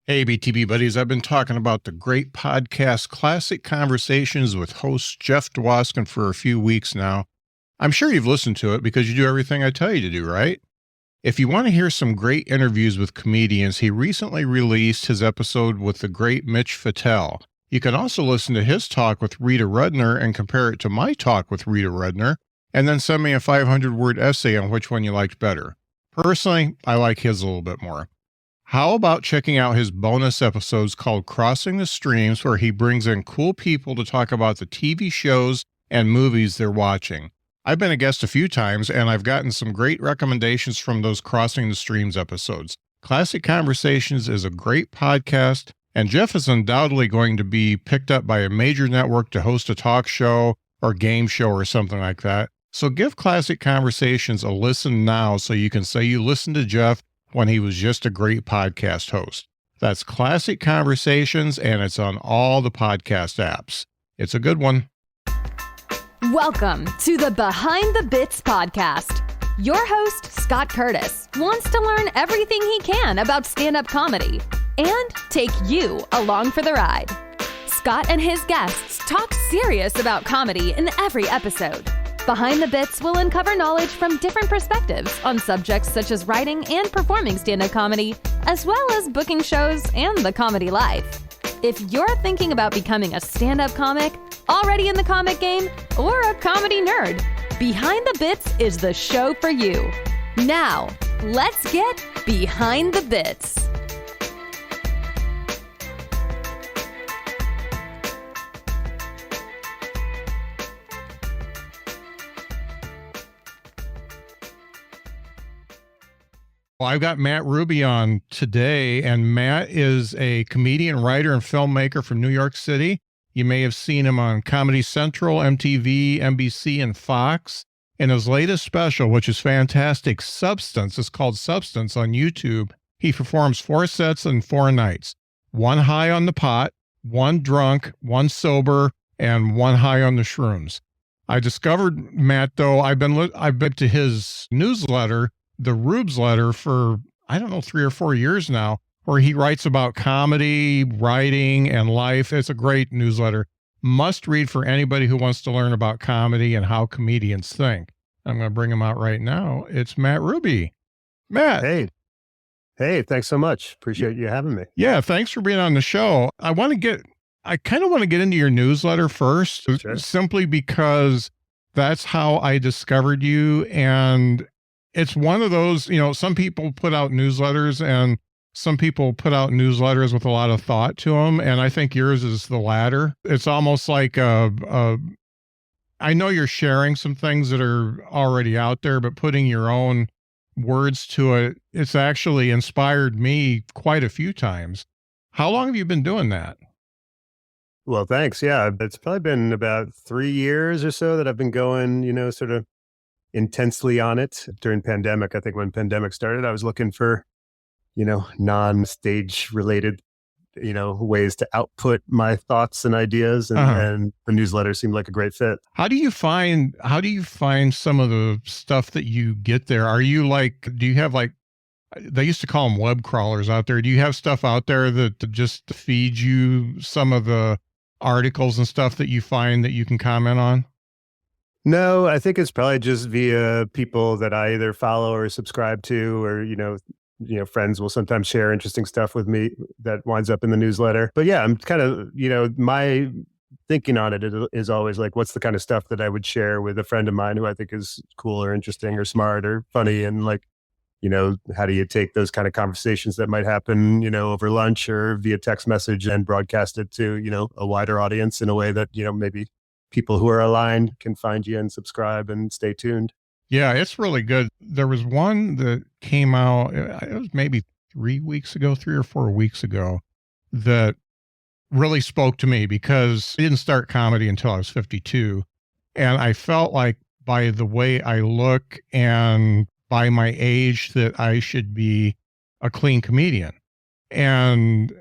Hey, BTB buddies, I've been talking about the great podcast Classic Conversations with host Jeff Dwoskin for a few weeks now. I'm sure you've listened to it because you do everything I tell you to do, right? If you want to hear some great interviews with comedians, he recently released his episode with the great Mitch Fattel. You can also listen to his talk with Rita Rudner and compare it to my talk with Rita Rudner, and then send me a 500-word essay on which one you liked better. Personally, I like his a little bit more. How about checking out his bonus episodes called Crossing the Streams, where he brings in cool people to talk about the TV shows and movies they're watching. I've been a guest a few times, and I've gotten some great recommendations from those Crossing the Streams episodes. Classic Conversations is a great podcast, and Jeff is undoubtedly going to be picked up by a major network to host a talk show or game show or something like that. So give Classic Conversations a listen now so you can say you listened to Jeff when he was just a great podcast host. That's Classic Conversations, and it's on all the podcast apps. It's a good one. Welcome to the Behind the Bits podcast. Your host, Scott Curtis, wants to learn everything he can about stand-up comedy and take you along for the ride. Scott and his guests talk serious about comedy in every episode. Behind the Bits will uncover knowledge from different perspectives on subjects such as writing and performing stand-up comedy, as well as booking shows and the comedy life. If you're thinking about becoming a stand-up comic, already in the comic game, or a comedy nerd, Behind the Bits is the show for you. Now, let's get Behind the Bits. Well, I've got Matt Ruby on today, and Matt is a comedian, writer, and filmmaker from New York City. You may have seen him on Comedy Central, MTV, NBC, and Fox. In his latest special, which is fantastic, Substance, is called Substance on YouTube. He performs 4 sets in 4 nights. 1 high on the pot, 1 drunk, 1 sober, and 1 high on the shrooms. I discovered Matt, though. I've been to his newsletter, the Rubes letter, for, 3 or 4 years now, where he writes about comedy, writing, and life. It's a great newsletter. Must read for anybody who wants to learn about comedy and how comedians think. I'm going to bring him out right now. It's Matt Ruby. Matt. Hey, thanks so much. Appreciate you having me. Yeah, thanks for being on the show. I kind of want to get into your newsletter first, Sure. Simply because that's how I discovered you. And it's one of those, some people put out newsletters and some people put out newsletters with a lot of thought to them. And I think yours is the latter. It's almost like I know you're sharing some things that are already out there, but putting your own words to it, it's actually inspired me quite a few times. How long have you been doing that? Well, thanks. Yeah, it's probably been about 3 years or so that I've been going, sort of intensely on it. During pandemic, I think when pandemic started, I was looking for, non-stage related, ways to output my thoughts and ideas, and the newsletter seemed like a great fit. How do you find some of the stuff that you get there? Do you have they used to call them web crawlers out there. Do you have stuff out there that just feeds you some of the articles and stuff that you find that you can comment on? No, I think it's probably just via people that I either follow or subscribe to, or, friends will sometimes share interesting stuff with me that winds up in the newsletter. But yeah, I'm kind of, my thinking on it is always like, what's the kind of stuff that I would share with a friend of mine who I think is cool or interesting or smart or funny, and how do you take those kind of conversations that might happen, over lunch or via text message and broadcast it to, a wider audience in a way that, maybe people who are aligned can find you and subscribe and stay tuned. Yeah, it's really good. There was one that came out, it was maybe 3 or 4 weeks ago, that really spoke to me because I didn't start comedy until I was 52. And I felt like by the way I look and by my age that I should be a clean comedian. And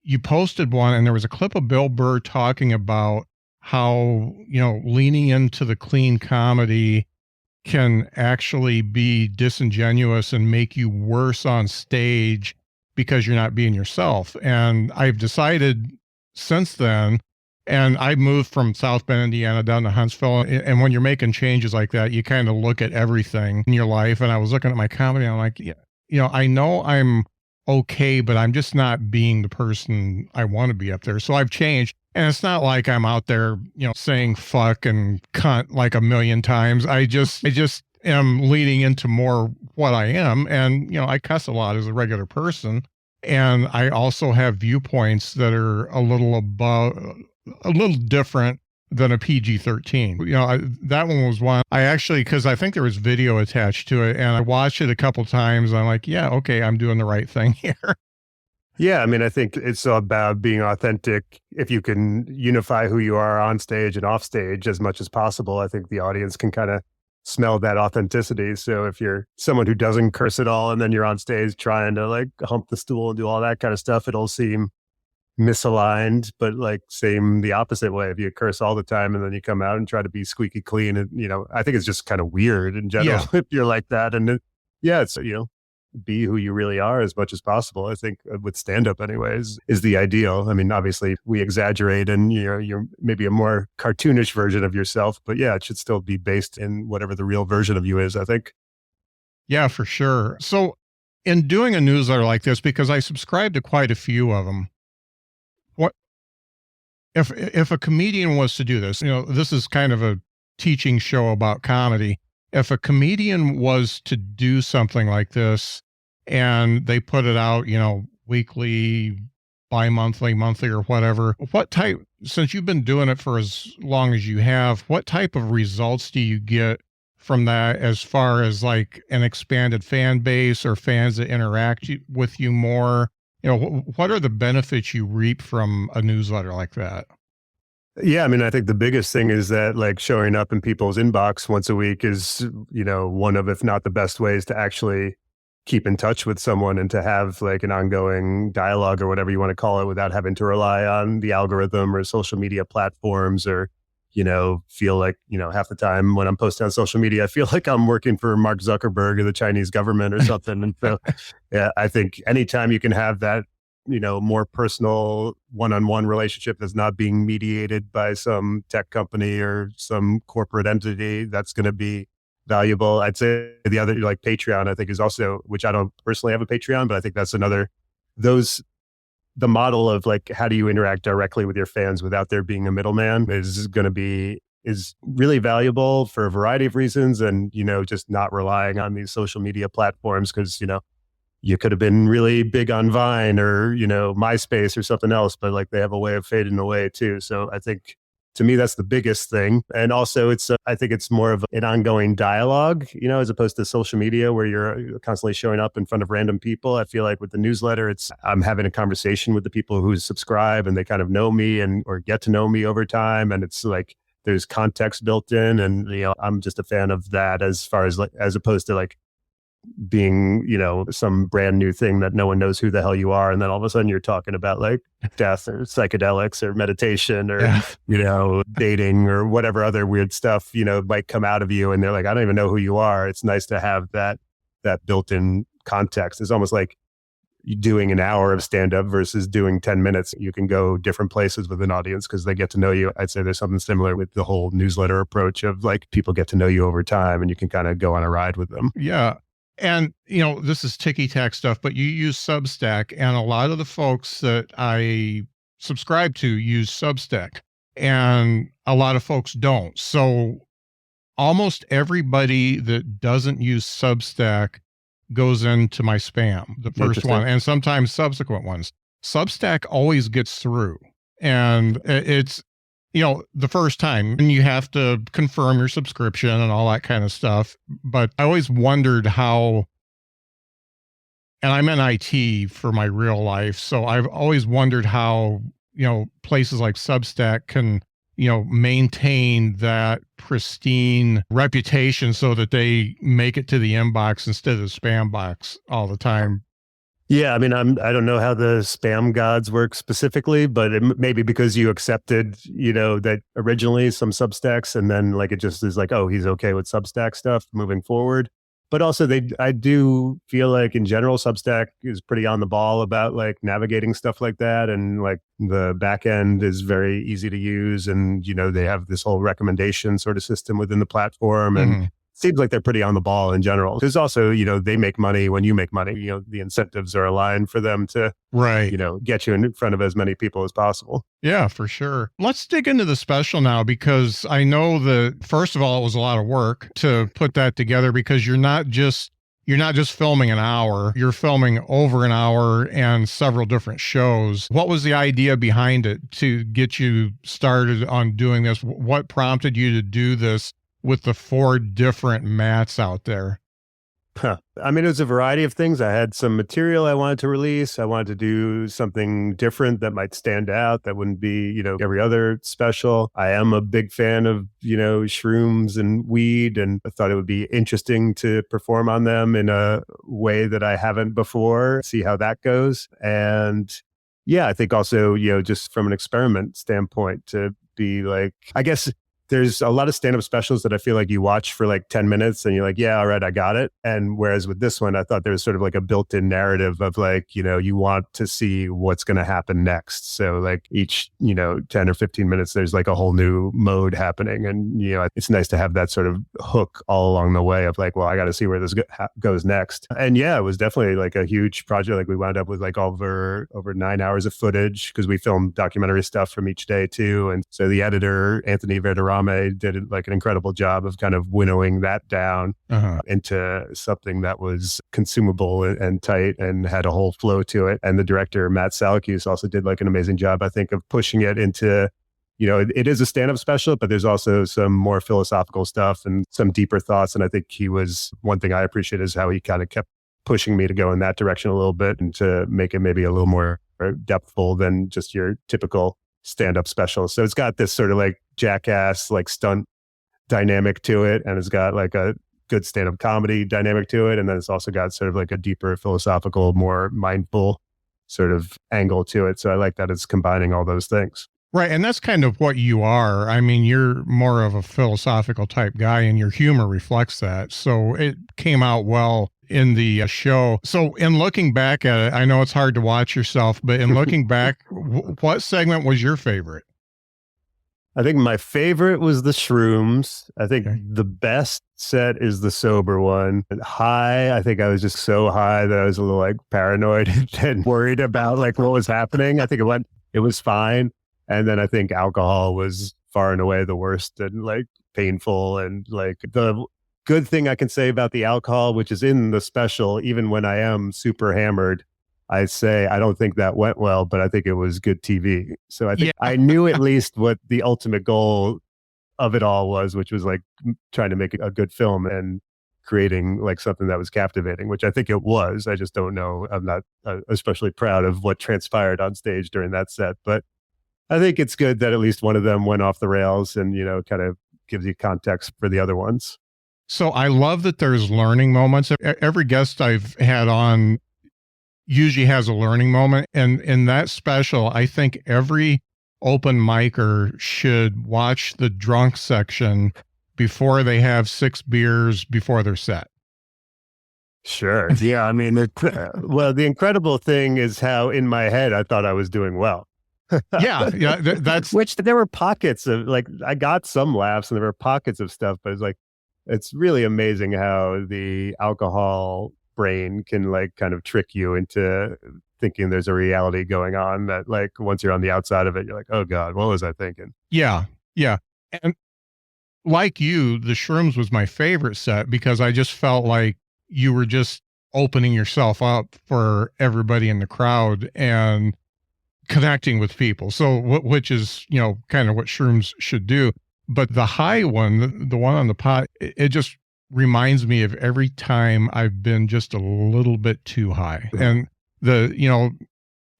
you posted one, and there was a clip of Bill Burr talking about how, leaning into the clean comedy can actually be disingenuous and make you worse on stage because you're not being yourself. And I've decided since then, and I moved from South Bend, Indiana down to Huntsville. And when you're making changes like that, you kind of look at everything in your life. And I was looking at my comedy, and I'm like, yeah, I know I'm okay, but I'm just not being the person I want to be up there. So I've changed. And it's not like I'm out there, saying fuck and cunt like a million times. I just am leading into more what I am. And, I cuss a lot as a regular person. And I also have viewpoints that are a little different than a PG-13. That one was one I actually, because I think there was video attached to it, and I watched it a couple times. And I'm like, yeah, okay, I'm doing the right thing here. Yeah, I mean, I think it's about being authentic. If you can unify who you are on stage and off stage as much as possible, I think the audience can kind of smell that authenticity. So if you're someone who doesn't curse at all, and then you're on stage trying to like hump the stool and do all that kind of stuff, it'll seem misaligned. But like same the opposite way, if you curse all the time and then you come out and try to be squeaky clean, and I think it's just kind of weird in general if you're like that. And it's be who you really are as much as possible. I think with stand-up anyways is the ideal. I mean, obviously we exaggerate and you're maybe a more cartoonish version of yourself, but yeah, it should still be based in whatever the real version of you is, I think. Yeah, for sure. So in doing a newsletter like this, because I subscribe to quite a few of them, what if a comedian was to do this, this is kind of a teaching show about comedy. If a comedian was to do something like this and they put it out, weekly, bi-monthly, monthly, or whatever, since you've been doing it for as long as you have, what type of results do you get from that as far as like an expanded fan base or fans that interact with you more? What are the benefits you reap from a newsletter like that? Yeah, I mean, I think the biggest thing is that like showing up in people's inbox once a week is, one of, if not the best ways to actually keep in touch with someone and to have like an ongoing dialogue or whatever you want to call it without having to rely on the algorithm or social media platforms or, feel like, half the time when I'm posting on social media, I feel like I'm working for Mark Zuckerberg or the Chinese government or something. And so, yeah, I think anytime you can have that, more personal one-on-one relationship that's not being mediated by some tech company or some corporate entity, that's going to be valuable. I'd say the other, like Patreon, I think is also, which I don't personally have a Patreon, but I think that's another, the model of like, how do you interact directly with your fans without there being a middleman is really valuable for a variety of reasons. And, just not relying on these social media platforms because, you could have been really big on Vine or, MySpace or something else, but like they have a way of fading away too. So I think to me, that's the biggest thing. And also I think it's more of an ongoing dialogue, as opposed to social media where you're constantly showing up in front of random people. I feel like with the newsletter, I'm having a conversation with the people who subscribe and they kind of know me or get to know me over time. And it's like, there's context built in. And, I'm just a fan of that as far as as opposed to like, being, some brand new thing that no one knows who the hell you are. And then all of a sudden you're talking about like death or psychedelics or meditation or, dating or whatever other weird stuff, might come out of you. And they're like, I don't even know who you are. It's nice to have that built-in context. It's almost like doing an hour of stand-up versus doing 10 minutes. You can go different places with an audience because they get to know you. I'd say there's something similar with the whole newsletter approach of like people get to know you over time and you can kind of go on a ride with them. Yeah. And, this is ticky-tack stuff, but you use Substack, and a lot of the folks that I subscribe to use Substack, and a lot of folks don't. So almost everybody that doesn't use Substack goes into my spam, the first one, and sometimes subsequent ones. Substack always gets through, and it's, the first time, and you have to confirm your subscription and all that kind of stuff. But I always wondered how, and I'm in IT for my real life, so I've always wondered how, places like Substack can, maintain that pristine reputation so that they make it to the inbox instead of the spam box all the time. Yeah, I mean, I don't know how the spam gods work specifically, but it maybe because you accepted, that originally some Substacks, and then like it just is like, oh, he's okay with Substack stuff moving forward. But also I do feel like in general, Substack is pretty on the ball about like navigating stuff like that. And like the back end is very easy to use. And, they have this whole recommendation sort of system within the platform. And seems like they're pretty on the ball in general. There's also, they make money when you make money. The incentives are aligned for them to, get you in front of as many people as possible. Yeah, for sure. Let's dig into the special now, because I know that, first of all, it was a lot of work to put that together, because you're not just filming an hour, you're filming over an hour and several different shows. What was the idea behind it to get you started on doing this? What prompted you to do this with the 4 different mats out there? I mean, it was a variety of things. I had some material I wanted to release. I wanted to do something different that might stand out, that wouldn't be, every other special. I am a big fan of, shrooms and weed, and I thought it would be interesting to perform on them in a way that I haven't before, see how that goes. And yeah, I think also, just from an experiment standpoint, to be like, I guess there's a lot of stand-up specials that I feel like you watch for like 10 minutes and you're like, yeah, all right, I got it. And whereas with this one, I thought there was sort of like a built-in narrative of like, you want to see what's going to happen next. So like each, 10 or 15 minutes, there's like a whole new mode happening. And, it's nice to have that sort of hook all along the way of like, well, I got to see where this goes next. And yeah, it was definitely like a huge project. Like we wound up with like over 9 hours of footage, because we filmed documentary stuff from each day too. And so the editor, Anthony Verderame, did like an incredible job of kind of winnowing that down into something that was consumable and tight and had a whole flow to it. And the director, Matt Salakis, also did like an amazing job, I think, of pushing it into, it is a stand-up special, but there's also some more philosophical stuff and some deeper thoughts. And I think one thing I appreciate is how he kind of kept pushing me to go in that direction a little bit and to make it maybe a little more depthful than just your typical stand-up special. So it's got this sort of like jackass, like stunt dynamic to it. And it's got like a good stand-up comedy dynamic to it. And then it's also got sort of like a deeper philosophical, more mindful sort of angle to it. So I like that it's combining all those things. Right. And that's kind of what you are. I mean, you're more of a philosophical type guy, and your humor reflects that. So it came out well in the show. So in looking back at it, I know it's hard to watch yourself, but in looking back, what segment was your favorite? I think my favorite was the shrooms. I think the best set is the sober one. High, I think I was just so high that I was a little like paranoid and worried about like what was happening. I think it was fine. And then I think alcohol was far and away the worst and like painful. And like the good thing I can say about the alcohol, which is in the special, even when I am super hammered, I say I don't think that went well, but I think it was good TV. So I think I knew at least what the ultimate goal of it all was, which was like trying to make a good film and creating like something that was captivating, which I think it was. I just don't know. I'm not especially proud of what transpired on stage during that set, but I think it's good that at least one of them went off the rails and, kind of gives you context for the other ones. So I love that there's learning moments. Every guest I've had on usually has a learning moment. And in that special, I think every open micer should watch the drunk section before they have 6 beers before their set. Sure. Yeah. I mean, well, the incredible thing is how in my head, I thought I was doing well. Yeah. That's which there were pockets of like, I got some laughs and there were pockets of stuff, but it's like, it's really amazing how the alcohol brain can like kind of trick you into thinking there's a reality going on that like once you're on the outside of it, you're like, oh God, what was I thinking? Yeah. Yeah. And like you, the shrooms was my favorite set because I just felt like you were just opening yourself up for everybody in the crowd and connecting with people. So which is, kind of what shrooms should do. But the high one, the one on the pot, it just reminds me of every time I've been just a little bit too high. And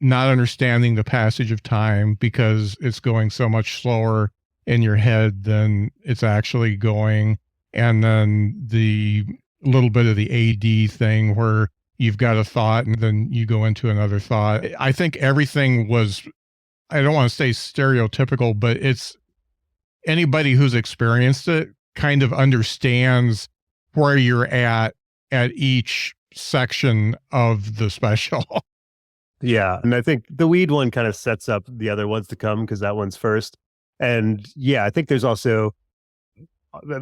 not understanding the passage of time because it's going so much slower in your head than it's actually going. And then the little bit of the AD thing where you've got a thought and then you go into another thought. I think everything was, I don't want to say stereotypical, but it's anybody who's experienced it kind of understands where you're at at each section of the special. Yeah. And I think the weed one kind of sets up the other ones to come because that one's first. And yeah, I think there's also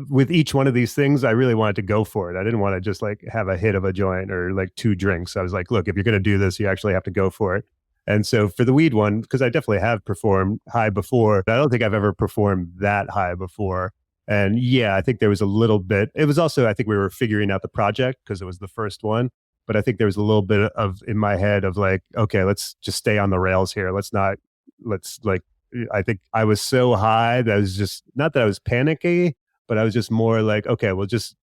with each one of these things, I really wanted to go for it. I didn't want to just like have a hit of a joint or like 2 drinks. I was like, look, if you're going to do this, you actually have to go for it. And so for the weed one, because I definitely have performed high before, but I don't think I've ever performed that high before. And yeah, I think there was a little bit, it was also, I think we were figuring out the project because it was the first one. But I think there was a little bit of in my head of like, okay, let's just stay on the rails here. I think I was so high that I was just, not that I was panicky, but I was just more like, okay, well, just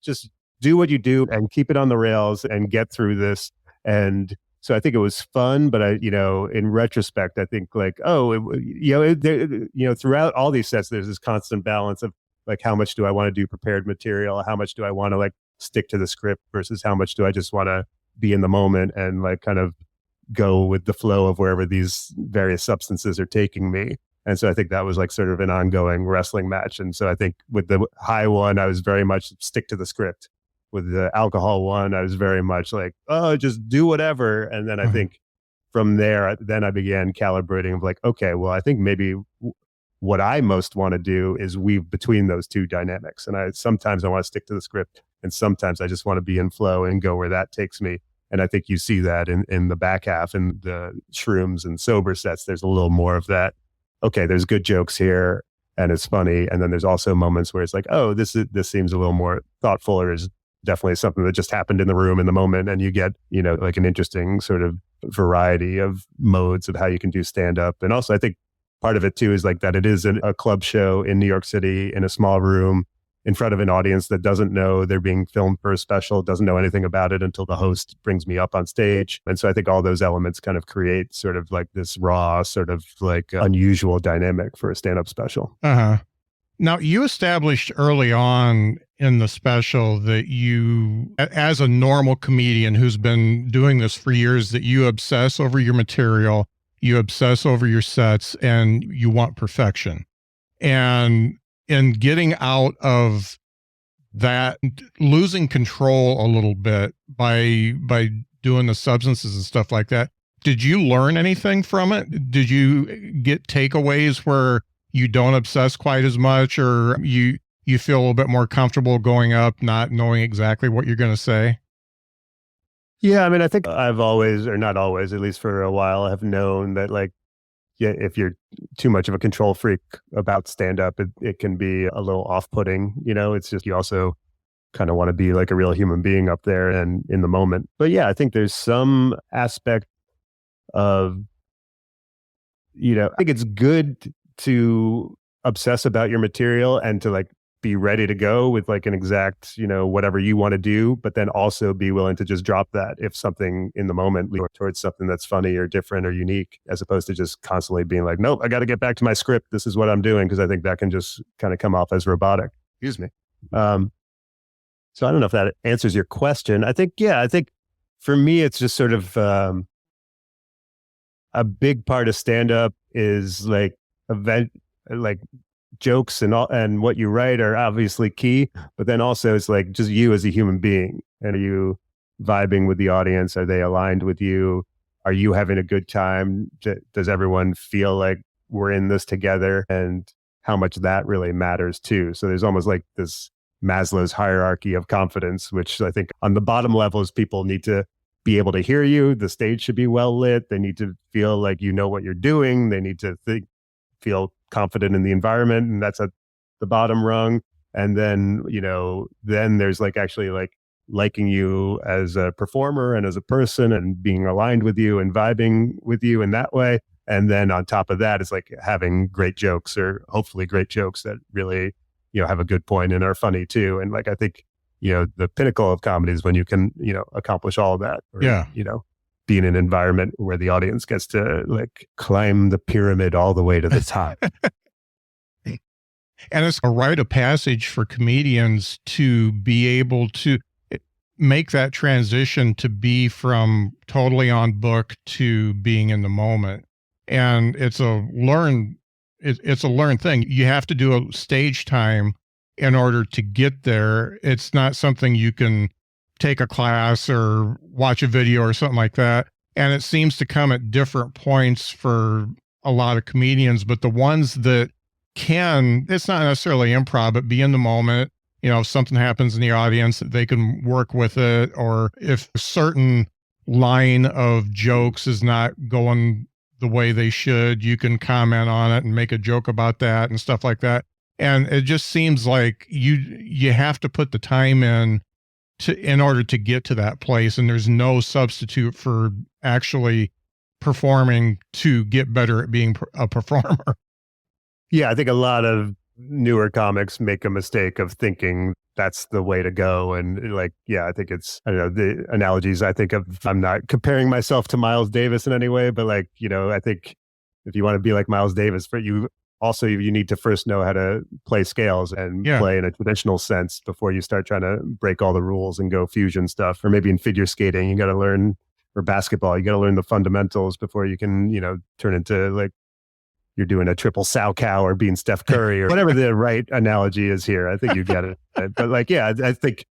do what you do and keep it on the rails and get through this. And so I think it was fun, but in retrospect, I think like, throughout all these sets, there's this constant balance of like, how much do I want to do prepared material? How much do I want to like stick to the script versus how much do I just want to be in the moment and like kind of go with the flow of wherever these various substances are taking me. And so I think that was like sort of an ongoing wrestling match. And so I think with the high one, I was very much stick to the script. With the alcohol one, I was very much like, oh, just do whatever. And then I think from there, then I began calibrating of like, okay, well, I think maybe what I most want to do is weave between those two dynamics. And sometimes I want to stick to the script and sometimes I just want to be in flow and go where that takes me. And I think you see that in the back half and the shrooms and sober sets, there's a little more of that. Okay, there's good jokes here and it's funny. And then there's also moments where it's like, oh, this seems a little more thoughtful or is definitely something that just happened in the room in the moment. And you get, like an interesting sort of variety of modes of how you can do stand up. And also I think part of it too is like that it is a club show in New York City in a small room in front of an audience that doesn't know they're being filmed for a special, doesn't know anything about it until the host brings me up on stage. And so I think all those elements kind of create sort of like this raw, sort of like unusual dynamic for a stand-up special. Uh-huh. Now, you established early on in the special that you, as a normal comedian who's been doing this for years, that you obsess over your material, you obsess over your sets, and you want perfection. And in getting out of that, losing control a little bit by doing the substances and stuff like that, did you learn anything from it? Did you get takeaways where you don't obsess quite as much, or you feel a little bit more comfortable going up, not knowing exactly what you're going to say? Yeah, I mean, I think I've always, or not always, at least for a while, have known that like, yeah, if you're too much of a control freak about stand-up, it can be a little off-putting. It's just you also kind of want to be like a real human being up there and in the moment. But yeah, I think there's some aspect of, I think it's good to obsess about your material and to like be ready to go with like an exact, whatever you want to do, but then also be willing to just drop that if something in the moment leads towards something that's funny or different or unique, as opposed to just constantly being like, nope, I got to get back to my script. This is what I'm doing. Because I think that can just kind of come off as robotic. Excuse me. So I don't know if that answers your question. I think for me, it's just sort of a big part of stand-up is like jokes and what you write are obviously key, but then also it's like just you as a human being. And are you vibing with the audience? Are they aligned with you? Are you having a good time? Does everyone feel like we're in this together? And how much that really matters too. So there's almost like this Maslow's hierarchy of confidence, which I think on the bottom levels, people need to be able to hear you. The stage should be well lit. They need to feel like you know what you're doing. They need to feel confident in the environment, and that's at the bottom rung. And then then there's like actually like liking you as a performer and as a person and being aligned with you and vibing with you in that way. And then on top of that is like having great jokes, or hopefully great jokes that really have a good point and are funny too. And like I think the pinnacle of comedy is when you can accomplish all of that, or, be in an environment where the audience gets to like climb the pyramid all the way to the top. And it's a rite of passage for comedians to be able to make that transition to be from totally on book to being in the moment. And it's a learned thing. You have to do a stage time in order to get there. It's not something you can take a class or watch a video or something like that. And it seems to come at different points for a lot of comedians, but the ones that can, it's not necessarily improv, but be in the moment. If something happens in the audience, they can work with it. Or if a certain line of jokes is not going the way they should, you can comment on it and make a joke about that and stuff like that. And it just seems like you have to put the time in order to get to that place. And there's no substitute for actually performing to get better at being a performer. Yeah, I think a lot of newer comics make a mistake of thinking that's the way to go. And like, yeah, I think it's, I don't know, the analogies I think of, I'm not comparing myself to Miles Davis in any way, but like, I think if you want to be like Miles Davis, you need to first know how to play scales and play in a traditional sense before you start trying to break all the rules and go fusion stuff. Or maybe in figure skating, you got to learn, or basketball, you got to learn the fundamentals before you can, turn into like, you're doing a triple sow cow or being Steph Curry or whatever the right analogy is here. I think you get it. But like, yeah, I think,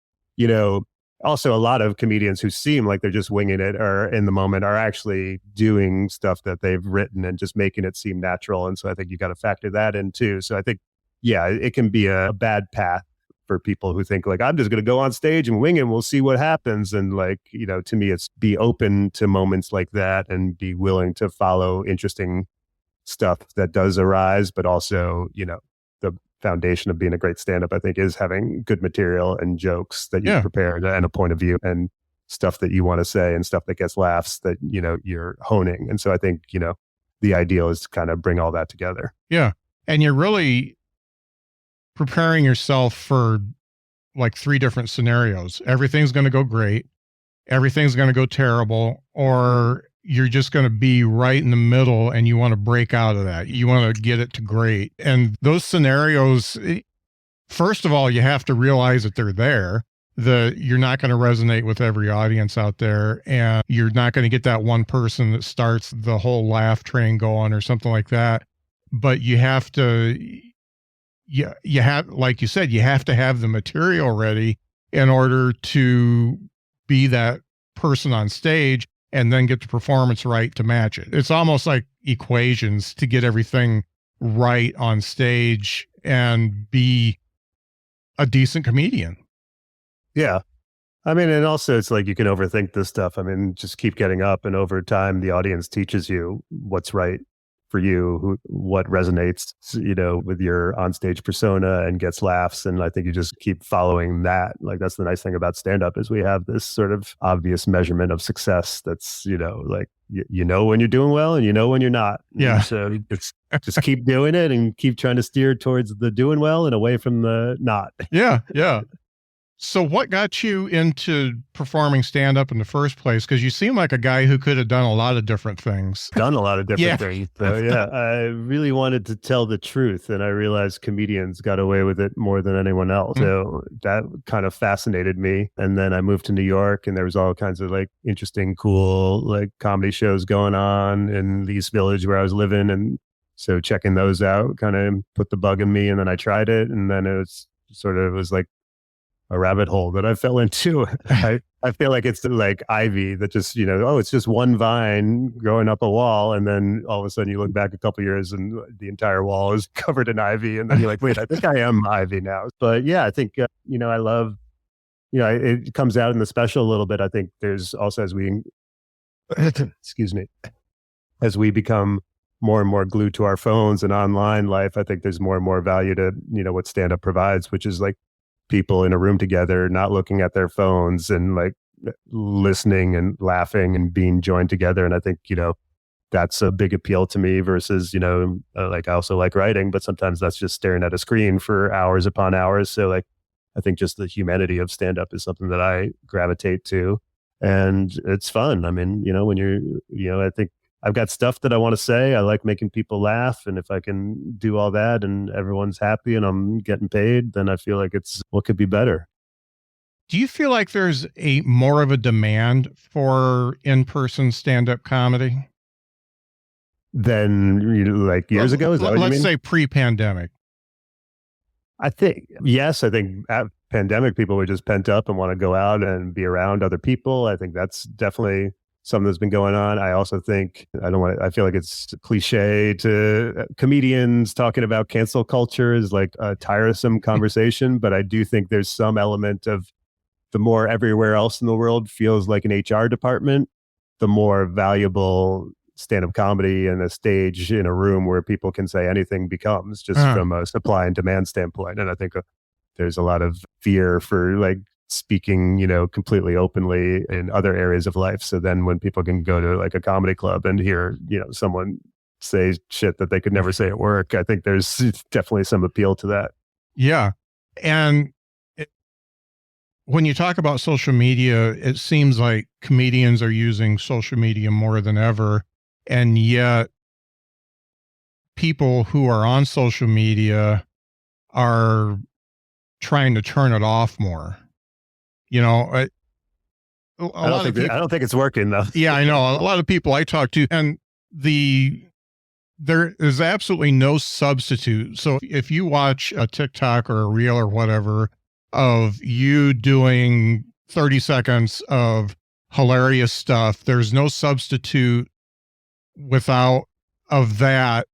also a lot of comedians who seem like they're just winging it or in the moment are actually doing stuff that they've written and just making it seem natural. And so I think you got to factor that in too. So I think, yeah, it can be a bad path for people who think like, I'm just going to go on stage and wing it and we'll see what happens. And like, to me, it's be open to moments like that and be willing to follow interesting stuff that does arise, but also, the foundation of being a great stand-up, I think, is having good material and jokes that you prepared and a point of view and stuff that you want to say and stuff that gets laughs that, you're honing. And so I think, the ideal is to kind of bring all that together. Yeah. And you're really preparing yourself for like 3 different scenarios. Everything's going to go great. Everything's going to go terrible, or you're just going to be right in the middle and you want to break out of that. You want to get it to great. And those scenarios, first of all, you have to realize that they're there, that you're not going to resonate with every audience out there. And you're not going to get that one person that starts the whole laugh train going or something like that. But you have to, you have, like you said, you have to have the material ready in order to be that person on stage and then get the performance right to match it. It's almost like equations to get everything right on stage and be a decent comedian. Yeah. I mean, and also it's like you can overthink this stuff. I mean, just keep getting up, and over time, the audience teaches you what's right for you, what resonates, with your onstage persona and gets laughs. And I think you just keep following that. Like, that's the nice thing about stand-up is we have this sort of obvious measurement of success. That's, like, when you're doing well and when you're not. Yeah. So it's just keep doing it and keep trying to steer towards the doing well and away from the not. Yeah. Yeah. So what got you into performing stand-up in the first place? Because you seem like a guy who could have done a lot of different things. Done a lot of different things. So yeah, I really wanted to tell the truth. And I realized comedians got away with it more than anyone else. So that kind of fascinated me. And then I moved to New York, and there was all kinds of like interesting, cool, like comedy shows going on in the East Village where I was living. And so checking those out kind of put the bug in me. And then I tried it. And then it was like a rabbit hole that I fell into. I feel like it's like ivy that just, it's just one vine growing up a wall. And then all of a sudden you look back a couple of years and the entire wall is covered in ivy. And then you're like, wait, I think I am ivy now. But yeah, I think, I love, it comes out in the special a little bit. I think there's also, as we, excuse me, as we become more and more glued to our phones and online life, I think there's more and more value to, what stand-up provides, which is like people in a room together, not looking at their phones and like listening and laughing and being joined together. And I think, that's a big appeal to me versus, like I also like writing, but sometimes that's just staring at a screen for hours upon hours. So like, I think just the humanity of stand-up is something that I gravitate to, and it's fun. I mean, when you're, I think I've got stuff that I want to say. I like making people laugh. And if I can do all that and everyone's happy and I'm getting paid, then I feel like it's what could be better. Do you feel like there's more of a demand for in-person stand-up comedy than like years ago? Is that what you mean? Let's say pre-pandemic. I think, yes, I think pandemic, people were just pent up and want to go out and be around other people. I think that's definitely something that's been going on. I also think, I feel like it's cliche to comedians talking about cancel culture is like a tiresome conversation, but I do think there's some element of the more everywhere else in the world feels like an HR department, the more valuable stand-up comedy and a stage in a room where people can say anything becomes, just from a supply and demand standpoint. And I think there's a lot of fear for like speaking, completely openly in other areas of life. So then when people can go to like a comedy club and hear, someone say shit that they could never say at work, I think there's definitely some appeal to that. Yeah. And when you talk about social media, it seems like comedians are using social media more than ever. And yet people who are on social media are trying to turn it off more. I don't think it's working though. Yeah, I know. A lot of people I talk to, and there is absolutely no substitute. So if you watch a TikTok or a reel or whatever of you doing 30 seconds of hilarious stuff, there's no substitute of that,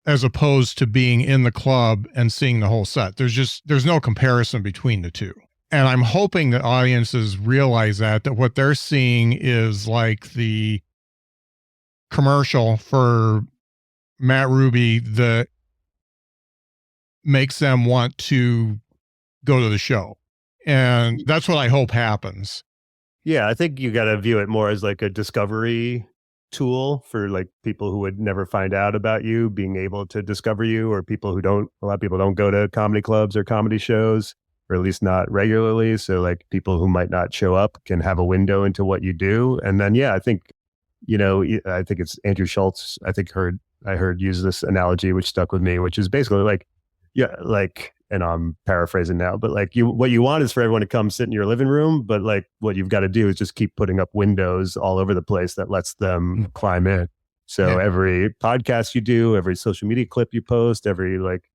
as opposed to being in the club and seeing the whole set. There's no comparison between the two. And I'm hoping that audiences realize that what they're seeing is like the commercial for Matt Ruby that makes them want to go to the show. And that's what I hope happens. Yeah, I think you got to view it more as like a discovery tool for like people who would never find out about you being able to discover you, or a lot of people don't go to comedy clubs or comedy shows, or at least not regularly. So like people who might not show up can have a window into what you do. And then, I think, I think it's Andrew Schultz, I heard use this analogy, which stuck with me, which is basically like, and I'm paraphrasing now, but like what you want is for everyone to come sit in your living room, but like what you've got to do is just keep putting up windows all over the place that lets them climb in. So every podcast you do, every social media clip you post, every like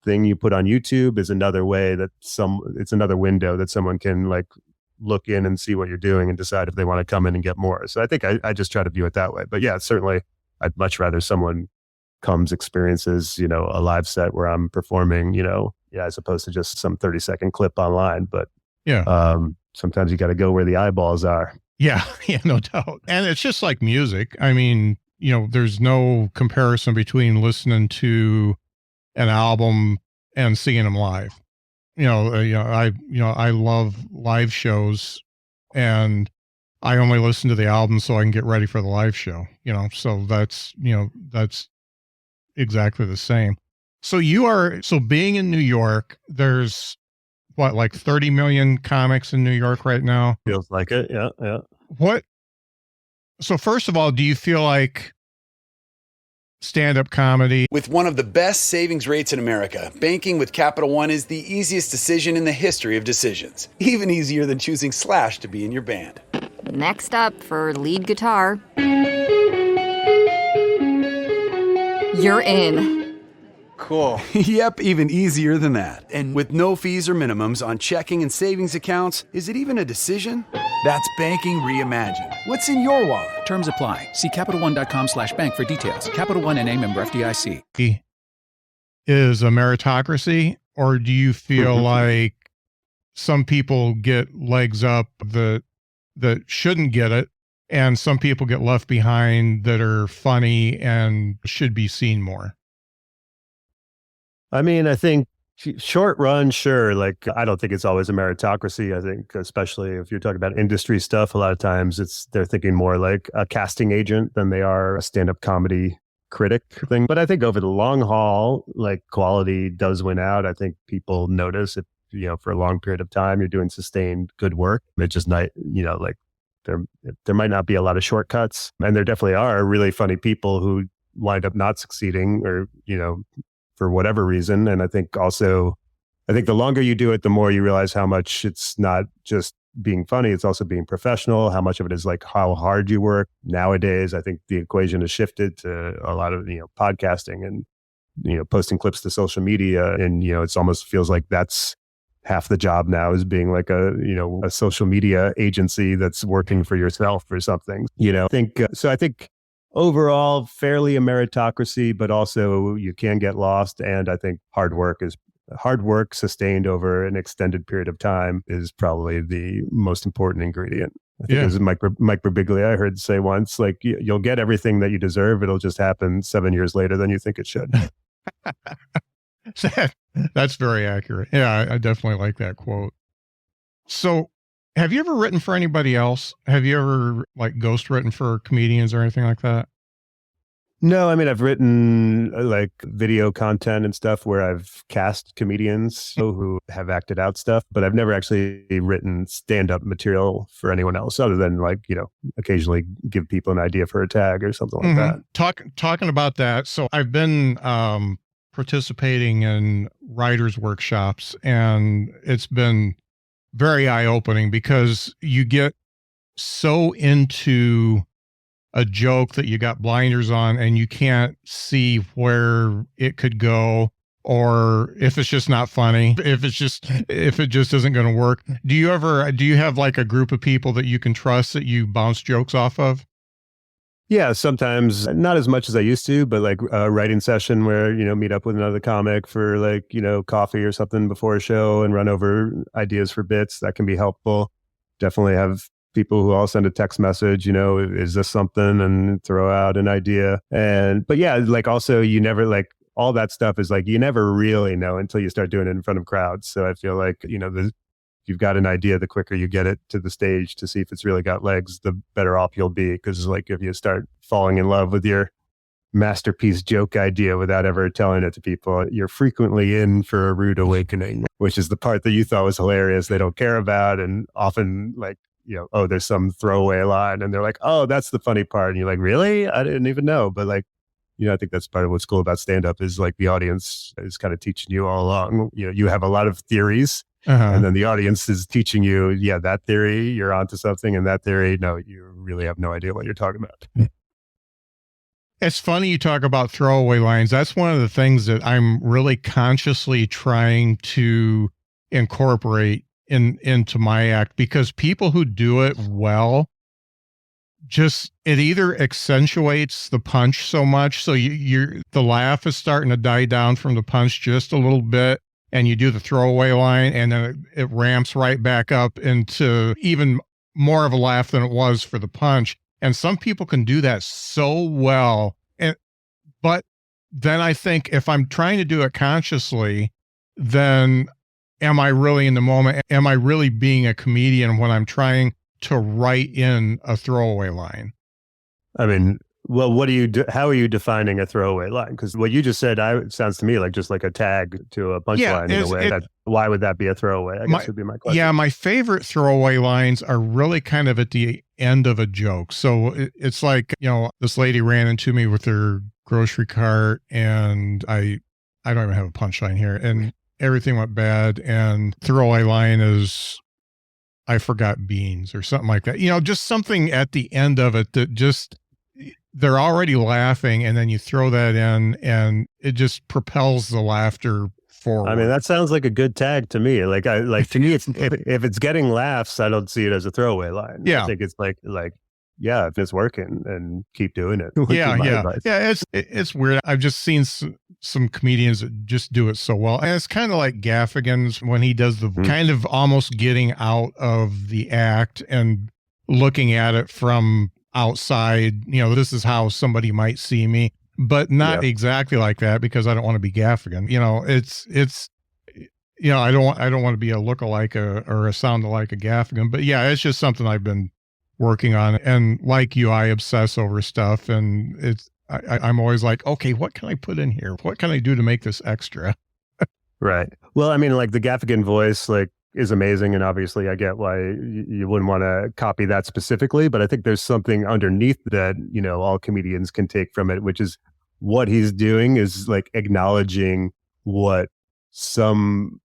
thing you put on YouTube is another way that it's another window that someone can like look in and see what you're doing and decide if they want to come in and get more. So I think I just try to view it that way. But yeah, certainly I'd much rather someone comes, experiences, a live set where I'm performing, as opposed to just some 30-second clip online. But sometimes you got to go where the eyeballs are. Yeah, no doubt. And it's just like music. I mean, there's no comparison between listening to an album and seeing them live. I love live shows, and I only listen to the album so I can get ready for the live show, so that's exactly the same. So being in New York, there's like 30 million comics in New York right now? Feels like it. Yeah. So first of all, do you feel like stand-up comedy? With one of the best savings rates in America, banking with Capital One is the easiest decision in the history of decisions. Even easier than choosing Slash to be in your band. Next up for lead guitar. You're in. Cool. Yep, even easier than that. And with no fees or minimums on checking and savings accounts, is it even a decision? That's banking reimagined. What's in your wallet? Terms apply. See CapitalOne.com/bank for details. Capital One N.A. member FDIC. Is a meritocracy, or do you feel like some people get legs up that shouldn't get it, and some people get left behind that are funny and should be seen more? I mean, I think short run, sure. Like, I don't think it's always a meritocracy. I think, especially if you're talking about industry stuff, a lot of times they're thinking more like a casting agent than they are a stand-up comedy critic thing. But I think over the long haul, like, quality does win out. I think people notice if, for a long period of time, you're doing sustained good work. It just like there might not be a lot of shortcuts. And there definitely are really funny people who wind up not succeeding, or, for whatever reason. And I think the longer you do it, the more you realize how much it's not just being funny, it's also being professional. How much of it is like how hard you work. Nowadays, I think the equation has shifted to a lot of, podcasting and, posting clips to social media. And, it almost feels like that's half the job now is being like a social media agency that's working for yourself or something. I think overall fairly a meritocracy, but also you can get lost. And I think hard work sustained over an extended period of time is probably the most important ingredient. I think it was Mike Birbiglia I heard say once, like, you'll get everything that you deserve. It'll just happen 7 years later than you think it should. That's very accurate. Yeah, I definitely like that quote. So have you ever written for anybody else? Have you ever like ghost written for comedians or anything like that? No, I mean, I've written like video content and stuff where I've cast comedians who have acted out stuff, but I've never actually written stand-up material for anyone else other than like, occasionally give people an idea for a tag or something like that. Talking about that. So I've been participating in writers' workshops, and it's been very eye-opening because you get so into a joke that you got blinders on and you can't see where it could go, or if it's just not funny, if it just isn't going to work. Do you have like a group of people that you can trust that you bounce jokes off of? Yeah, sometimes not as much as I used to, but like a writing session where, meet up with another comic for like, coffee or something before a show and run over ideas for bits. That can be helpful. Definitely have people who all send a text message, is this something, and throw out an idea. But yeah, like also you never like all that stuff is like, you never really know until you start doing it in front of crowds. So I feel like, if you've got an idea, the quicker you get it to the stage to see if it's really got legs, the better off you'll be. Because like if you start falling in love with your masterpiece joke idea without ever telling it to people, you're frequently in for a rude awakening, which is the part that you thought was hilarious they don't care about. And often like, there's some throwaway line and they're like, oh, that's the funny part. And you're like, really? I didn't even know. But like, I think that's part of what's cool about stand-up is like the audience is kind of teaching you all along. You have a lot of theories and then the audience is teaching you, that theory, you're onto something. And that theory, no, you really have no idea what you're talking about. It's funny you talk about throwaway lines. That's one of the things that I'm really consciously trying to incorporate into my act, because people who do it well, it either accentuates the punch so much, so the laugh is starting to die down from the punch just a little bit, and you do the throwaway line, and then it ramps right back up into even more of a laugh than it was for the punch. And some people can do that so well, but then I think if I'm trying to do it consciously, then am I really in the moment? Am I really being a comedian when I'm trying to write in a throwaway line? I mean, well, what do you do? How are you defining a throwaway line? Because what you just said, sounds to me like just like a tag to a punchline in a way. Why would that be a throwaway? I guess would be my question. Yeah, my favorite throwaway lines are really kind of at the end of a joke. So it's like, this lady ran into me with her grocery cart, and I don't even have a punchline here, and everything went bad, and throwaway line is, I forgot beans or something like that. Just something at the end of it that just, they're already laughing, and then you throw that in and it just propels the laughter forward. I mean, that sounds like a good tag to me. To me, it's if it's getting laughs, I don't see it as a throwaway line. Yeah. I think it's like, yeah, if it's working, and keep doing it. Yeah. It's weird. I've just seen some comedians that just do it so well. And it's kind of like Gaffigan's when he does the kind of almost getting out of the act and looking at it from outside, this is how somebody might see me, but not exactly like that, because I don't want to be Gaffigan. I don't want to be a lookalike or a sound-alike a Gaffigan, but yeah, it's just something I've been working on. And like you, I obsess over stuff, and I'm always like, okay, what can I put in here? What can I do to make this extra? Right. Well, I mean, like the Gaffigan voice, like, is amazing. And obviously I get why you wouldn't want to copy that specifically, but I think there's something underneath that, all comedians can take from it, which is what he's doing is like acknowledging what some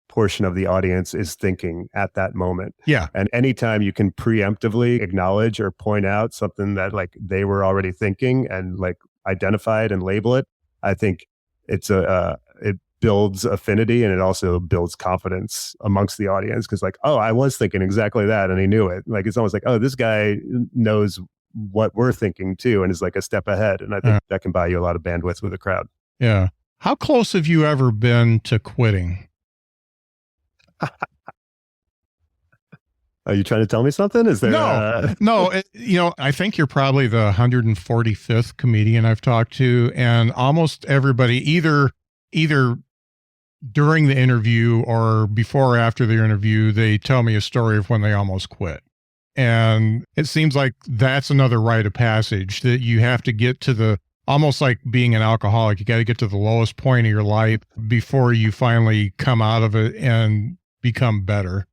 portion of the audience is thinking at that moment. Yeah. And anytime you can preemptively acknowledge or point out something that like they were already thinking and like identify it and label it, I think it builds affinity and it also builds confidence amongst the audience. Cause like, oh, I was thinking exactly that. And he knew it. Like, it's almost like, oh, this guy knows what we're thinking too. And is like a step ahead. And I think that can buy you a lot of bandwidth with a crowd. Yeah. How close have you ever been to quitting? Are you trying to tell me something? Is there no, I think you're probably the 145th comedian I've talked to, and almost everybody either during the interview or before or after the interview, they tell me a story of when they almost quit. And it seems like that's another rite of passage, that you have to get to the, almost like being an alcoholic, you got to get to the lowest point of your life before you finally come out of it and become better.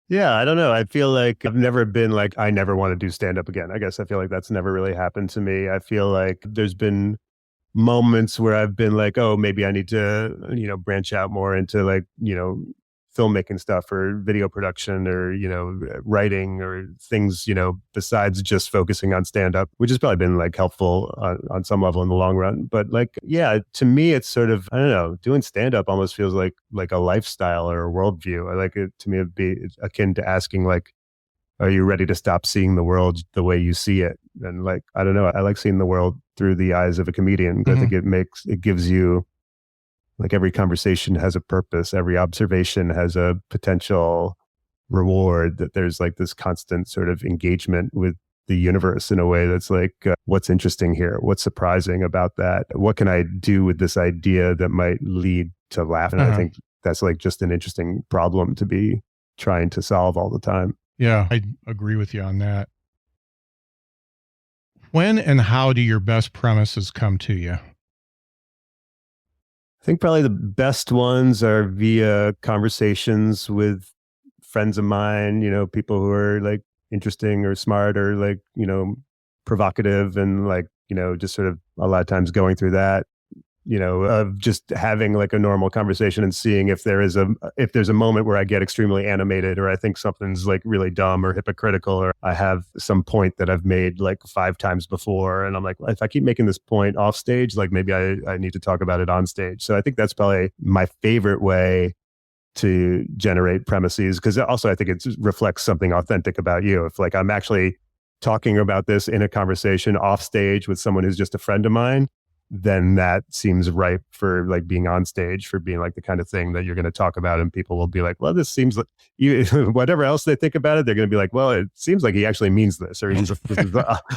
Yeah, I don't know. I feel like I've never been like, I never want to do stand-up again. I guess I feel like that's never really happened to me. I feel like there's been moments where I've been like, oh, maybe I need to, branch out more into like, filmmaking stuff or video production or, writing or things, besides just focusing on stand-up, which has probably been like helpful on some level in the long run. But like, yeah, to me, it's sort of, I don't know, doing stand-up almost feels like a lifestyle or a worldview. I like it, to me, it'd be akin to asking like, are you ready to stop seeing the world the way you see it? And like, I don't know, I like seeing the world through the eyes of a comedian. I think it gives you, like, every conversation has a purpose. Every observation has a potential reward, that there's like this constant sort of engagement with the universe in a way that's like, what's interesting here? What's surprising about that? What can I do with this idea that might lead to laughter? And I think that's like just an interesting problem to be trying to solve all the time. Yeah, I agree with you on that. When and how do your best premises come to you? I think probably the best ones are via conversations with friends of mine, people who are like interesting or smart or like, provocative, and like, just sort of a lot of times going through that, of just having like a normal conversation and seeing if there's a moment where I get extremely animated, or I think something's like really dumb or hypocritical, or I have some point that I've made like 5 times before. And I'm like, if I keep making this point off stage, like maybe I need to talk about it on stage. So I think that's probably my favorite way to generate premises, because also I think it reflects something authentic about you. If like I'm actually talking about this in a conversation off stage with someone who's just a friend of mine, then that seems ripe for like being on stage, for being like the kind of thing that you're going to talk about, and people will be like, well, this seems like whatever else they think about it, they're going to be like, well, it seems like he actually means this, or he's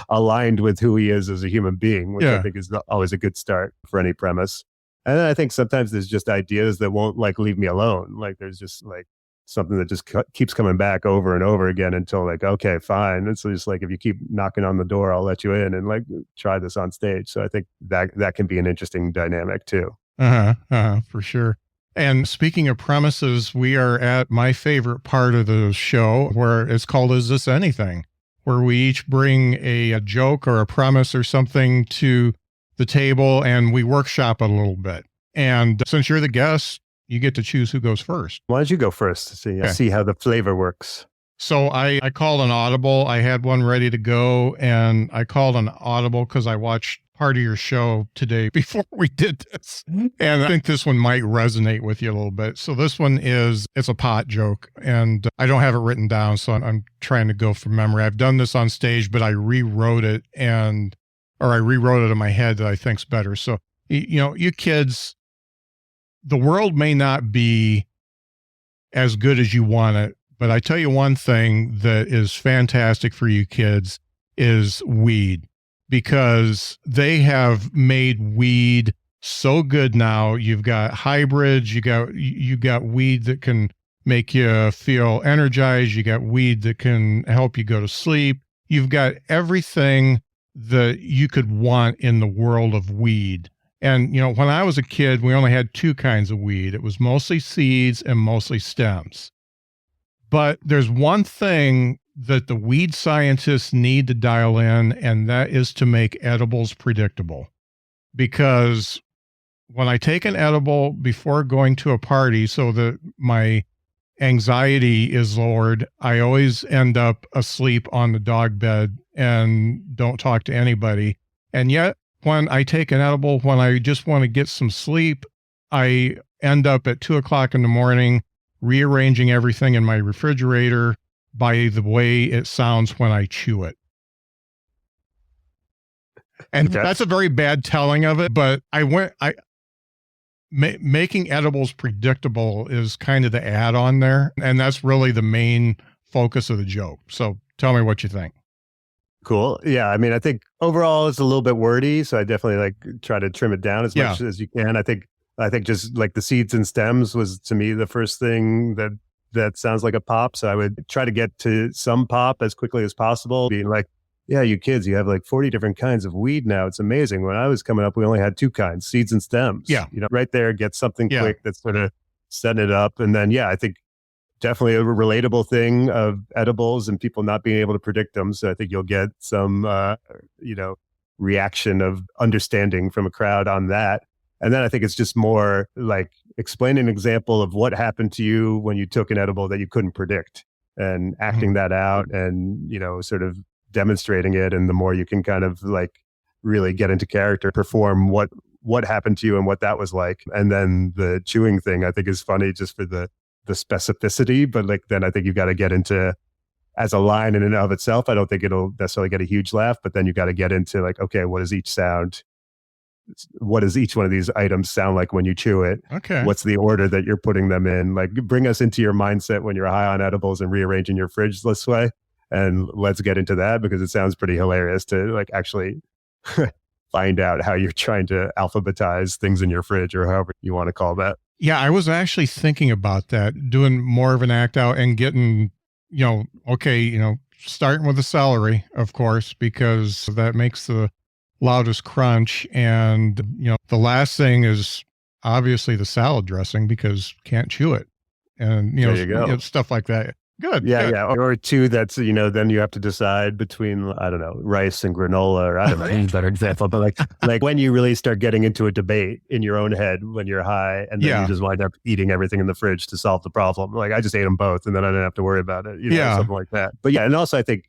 aligned with who he is as a human being, which I think is always a good start for any premise. And then I think sometimes there's just ideas that won't like leave me alone. Like there's just like something that just keeps coming back over and over again until like, okay, fine. And so just like, if you keep knocking on the door, I'll let you in and like try this on stage. So I think that can be an interesting dynamic too. For sure. And speaking of premises, we are at my favorite part of the show, where it's called Is This Anything? Where we each bring a joke or a premise or something to the table and we workshop it a little bit. And since you're the guest, you get to choose who goes first. Why don't you go first to see how the flavor works? So I called an audible. I had one ready to go, and I called an audible because I watched part of your show today before we did this. And I think this one might resonate with you a little bit. So this one it's a pot joke, and I don't have it written down, so I'm trying to go from memory. I've done this on stage, but I rewrote it in my head that I think's better. So, you kids, the world may not be as good as you want it, but I tell you one thing that is fantastic for you kids is weed, because they have made weed so good now. You've got hybrids, you got weed that can make you feel energized, you got weed that can help you go to sleep. You've got everything that you could want in the world of weed. And, when I was a kid, we only had 2 kinds of weed. It was mostly seeds and mostly stems. But there's one thing that the weed scientists need to dial in, and that is to make edibles predictable. Because when I take an edible before going to a party so that my anxiety is lowered, I always end up asleep on the dog bed and don't talk to anybody. And yet, when I take an edible, when I just want to get some sleep, I end up at 2:00 in the morning rearranging everything in my refrigerator by the way it sounds when I chew it. And Okay. that's a very bad telling of it, but making edibles predictable is kind of the add-on there. And that's really the main focus of the joke. So tell me what you think. Cool. Yeah. I mean, I think overall it's a little bit wordy, so I definitely like try to trim it down as much as you can. I think just like the seeds and stems was to me the first thing that sounds like a pop. So I would try to get to some pop as quickly as possible, being like, yeah, you kids, you have like 40 different kinds of weed now. It's amazing. When I was coming up, we only had 2 kinds, seeds and stems. Yeah. You know, right there, get something quick that's sort of setting it up. And then, yeah, I think definitely a relatable thing of edibles and people not being able to predict them. So I think you'll get some, reaction of understanding from a crowd on that. And then I think it's just more like explain an example of what happened to you when you took an edible that you couldn't predict and acting that out and, sort of demonstrating it. And the more you can kind of like really get into character, perform what happened to you and what that was like. And then the chewing thing I think is funny just for the specificity, but like then I think you got to get into as a line in and of itself. I don't think it'll necessarily get a huge laugh, but then you got to get into like, okay, what does each one of these items sound like when you chew it? Okay. What's the order that you're putting them in? Like bring us into your mindset when you're high on edibles and rearranging your fridge this way. And let's get into that because it sounds pretty hilarious to like actually find out how you're trying to alphabetize things in your fridge or however you want to call that. Yeah, I was actually thinking about that, doing more of an act out and getting, starting with the celery, of course, because that makes the loudest crunch. And, the last thing is obviously the salad dressing because can't chew it. And, there you go. Stuff like that. Good. Yeah, good. yeah. Or 2 that's, then you have to decide between, I don't know, rice and granola, or I don't know, any better example, but like when you really start getting into a debate in your own head when you're high and then you just wind up eating everything in the fridge to solve the problem. Like I just ate them both and then I didn't have to worry about it, something like that. But yeah, and also I think,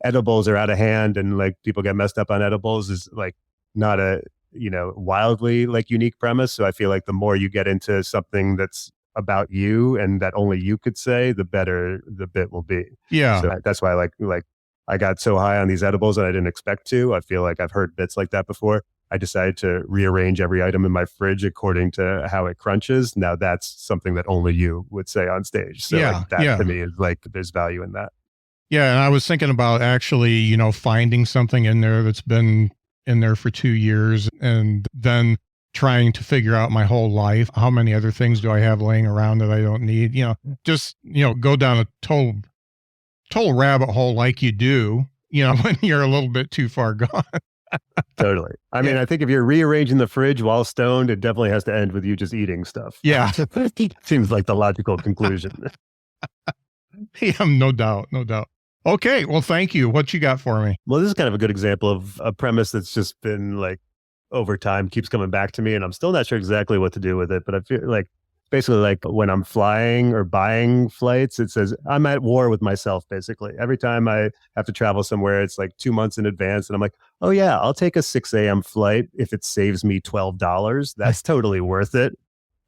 edibles are out of hand and like people get messed up on edibles is like not a, wildly like unique premise. So I feel like the more you get into something that's about you and that only you could say, the better the bit will be. Yeah. So that's why like I got so high on these edibles and I didn't expect to. I feel like I've heard bits like that before. I decided to rearrange every item in my fridge according to how it crunches. Now that's something that only you would say on stage. So like, that to me is like, there's value in that. Yeah. And I was thinking about actually, finding something in there that's been in there for 2 years and then trying to figure out my whole life. How many other things do I have laying around that I don't need? Go down a total rabbit hole like you do, when you're a little bit too far gone. Totally. I mean, I think if you're rearranging the fridge while stoned, it definitely has to end with you just eating stuff. Yeah. Seems like the logical conclusion. Yeah, no doubt. Okay. Well, thank you. What you got for me? Well, this is kind of a good example of a premise that's just been like over time keeps coming back to me and I'm still not sure exactly what to do with it, but I feel like basically like when I'm flying or buying flights, it says I'm at war with myself. Basically every time I have to travel somewhere, it's like 2 months in advance and I'm like, oh yeah, I'll take a 6 a.m. flight if it saves me $12. That's totally worth it.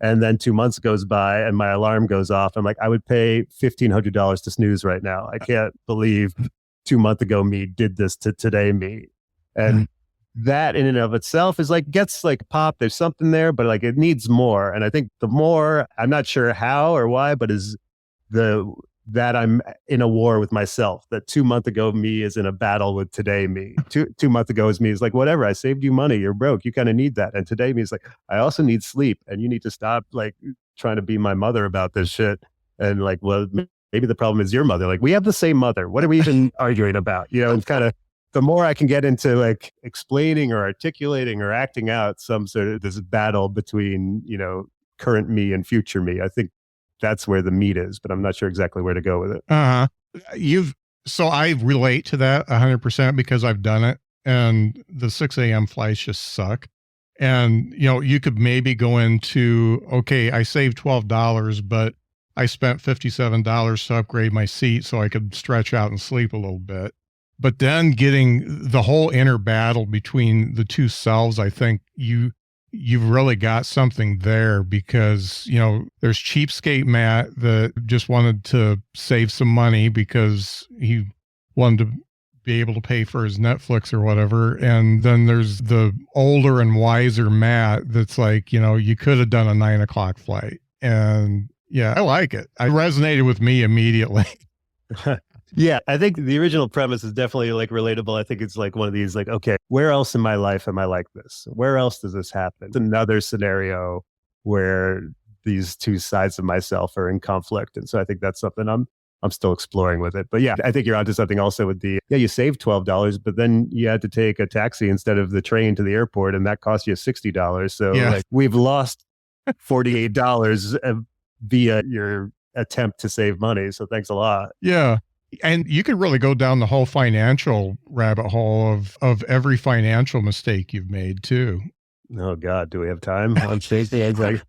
And then 2 months goes by and my alarm goes off. I'm like, I would pay $1,500 to snooze right now. I can't believe 2 months ago me did this to today me. And that in and of itself is like gets like pop. There's something there, but like it needs more. And I think the more, I'm not sure how or why, but is that I'm in a war with myself. That 2 months ago me is in a battle with today me. Two months ago is me is like, whatever, I saved you money, you're broke, you kind of need that. And today me is like, I also need sleep and you need to stop like trying to be my mother about this shit. And like, well, maybe the problem is your mother. Like we have the same mother. What are we even arguing about? It's kind of, the more I can get into like explaining or articulating or acting out some sort of this battle between, current me and future me, I think that's where the meat is, but I'm not sure exactly where to go with it. So I relate to that 100% because I've done it and the 6 a.m. flights just suck. And, you could maybe go into, okay, I saved $12, but I spent $57 to upgrade my seat so I could stretch out and sleep a little bit. But then getting the whole inner battle between the two selves, I think you you've really got something there because, there's cheapskate Matt that just wanted to save some money because he wanted to be able to pay for his Netflix or whatever. And then there's the older and wiser Matt that's like, you could have done a 9:00 flight. And yeah, I like it. It resonated with me immediately. Yeah, I think the original premise is definitely like relatable. I think it's like one of these like, okay, where else in my life am I like this? Where else does this happen? It's another scenario where these two sides of myself are in conflict. And so I think that's something I'm still exploring with it. But yeah, I think you're onto something also with you saved $12, but then you had to take a taxi instead of the train to the airport, and that cost you $60. So like, we've lost $48 via your attempt to save money. So thanks a lot. Yeah. And you could really go down the whole financial rabbit hole of every financial mistake you've made too. Oh God, do we have time on stage? Like,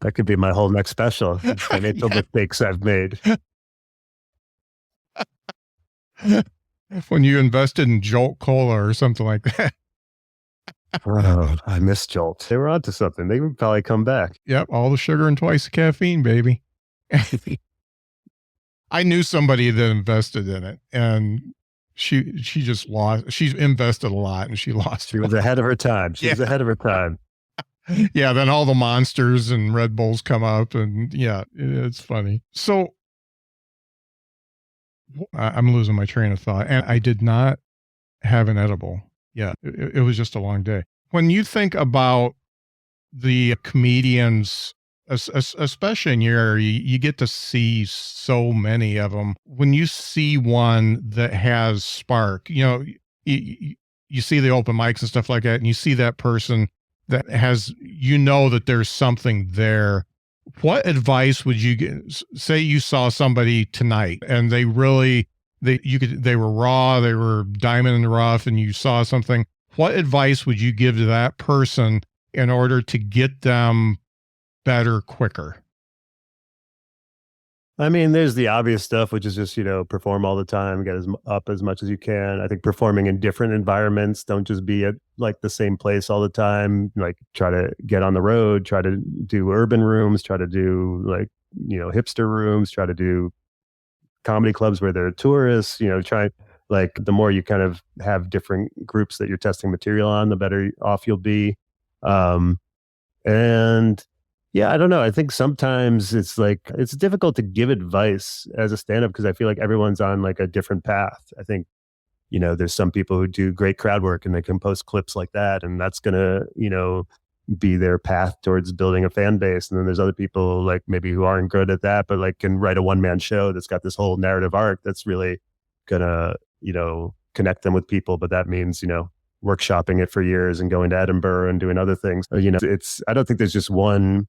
that could be my whole next special. Financial mistakes I've made. When you invested in Jolt Cola or something like that. Oh, I miss Jolt. They were onto something. They would probably come back. Yep, all the sugar and twice the caffeine, baby. I knew somebody that invested in it, and she just lost. She's invested a lot, and she lost. She was ahead of her time. She was ahead of her time. Yeah, then all the Monsters and Red Bulls come up, and yeah, it's funny. So I'm losing my train of thought, and I did not have an edible. Yeah, it was just a long day. When you think about the comedians, especially in your area, you get to see so many of them. When you see one that has spark, you see the open mics and stuff like that, and you see that person that has, that there's something there. What advice would you give? Say you saw somebody tonight and they were raw, they were diamond in the rough, and you saw something. What advice would you give to that person in order to get them better quicker? I mean, there's the obvious stuff, which is just, perform all the time, get up as much as you can. I think performing in different environments, don't just be at like the same place all the time. Like try to get on the road, try to do urban rooms, try to do like, hipster rooms, try to do comedy clubs where there are tourists, try like the more you kind of have different groups that you're testing material on, the better off you'll be. And yeah, I don't know. I think sometimes it's difficult to give advice as a stand-up because I feel like everyone's on like a different path. I think, there's some people who do great crowd work and they can post clips like that, and that's going to, be their path towards building a fan base. And then there's other people like maybe who aren't good at that, but like can write a one-man show that's got this whole narrative arc that's really going to, connect them with people. But that means, workshopping it for years and going to Edinburgh and doing other things. I don't think there's just one